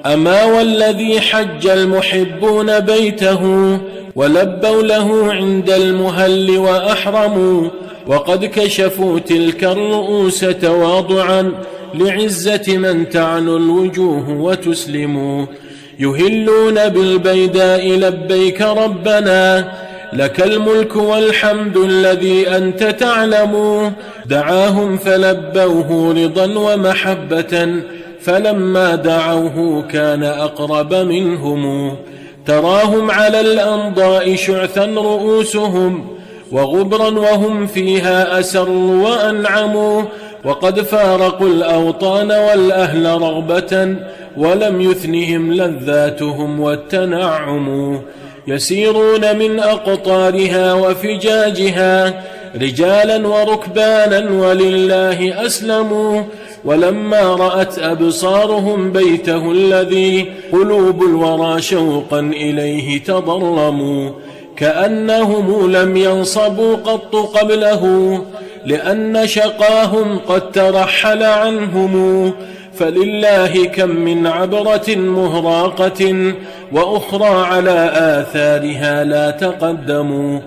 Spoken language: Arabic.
أما والذي حج المحبون بيته ولبوا له عند المهل وأحرموا، وقد كشفوا تلك الرؤوس تواضعا لعزة من تعنو الوجوه وتسلم. يهلون بالبيداء لبيك ربنا، لك الملك والحمد الذي أنت تعلم. دعاهم فلبوه رضا ومحبة، فلما دعوه كان أقرب منهم. تراهم على الأنضاء شعثا رؤوسهم، وغبرا وهم فيها أسر وأنعموا. وقد فارقوا الأوطان والأهل رغبة، ولم يثنهم لذاتهم والتنعم. يسيرون من أقطارها وفجاجها رجالا وركبانا ولله أسلموا. ولما رأت أبصارهم بيته الذي قلوب الورى شوقا إليه تضرموا، كأنهم لم ينصبوا قط قبله، لأن شقاهم قد ترحل عنهم. فلله كم من عبرة مهراقة، وأخرى على آثارها لا تقدموا.